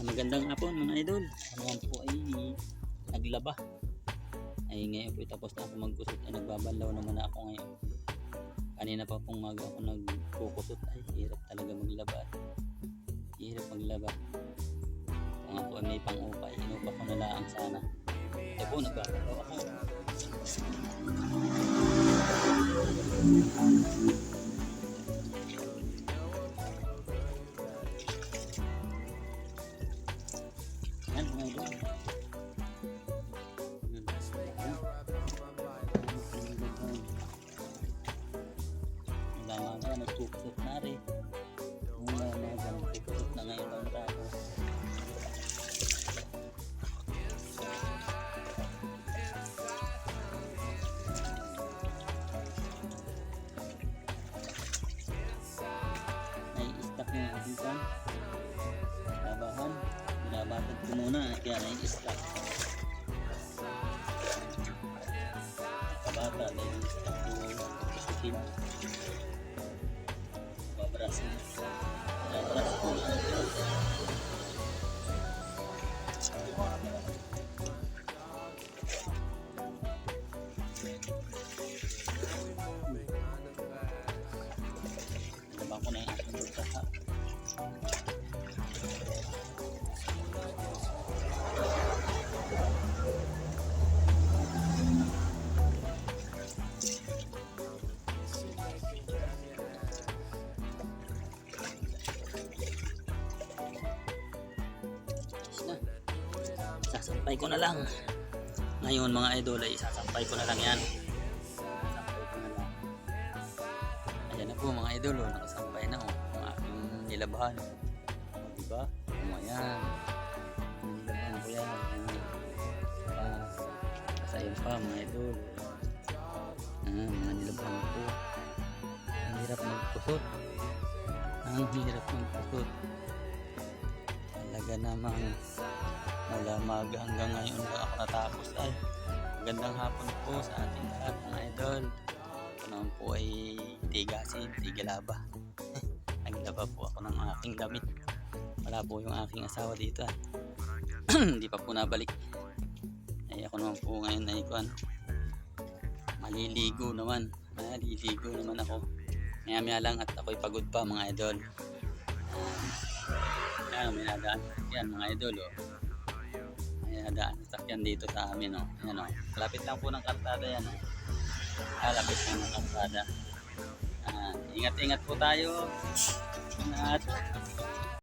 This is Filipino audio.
Magandang hapon mga idol. Naman po ay naglaba. Ay ngayon po tapos na ako magkusot. Ay nagbabanlaw naman ako ngayon. Kanina pa pong maga ako nagkukusot. Ay hirap talaga maglaba. Hirap maglaba. Kung ako ay may pang-upa, inupa ko na lang sana. Ito po nagbabanlaw ako. Yan mga idol. Wala nga nagkukusot na rin. Wala nga nagkukusot na ngayon ang tao. Nai-stack na natin sa labahan. Binabatag ko muna kaya nai-stack. Kabata dahil stack ko kusutin. Babras ko. Diba ko na yung aking magkaka. Sasampay ko na lang. Ngayon mga idol ay sasampay ko na lang yan. Sasampay ko na lang. Ayan na po mga idol, nakasampay na ang aking nilabahan. Diba? Ayan. Nilabahan ko yan. Kasayon pa mga idol. Mga nilabahan ko. Ang hirap magkusot. Ang hirap magkusot. Talaga namang mula maga hanggang ngayon lang ako natapos. Ay magandang hapon po sa ating lahat mga idol. Ito naman po ay tigasin, tigalaba. Naglaba po ako ng aking damit. Wala po yung aking asawa dito. Hindi pa po nabalik. Ay ako naman po ngayon ay maliligo naman. Maliligo naman ako. Maya lang at ako'y pagod pa mga idol. May nadaan yan mga idol. May nadaan sakyan dito sa amin. Ayan, lapit lang po ng kalsada yan. Lapit lang ng kalsada. Ingat-ingat po tayo. Ingat.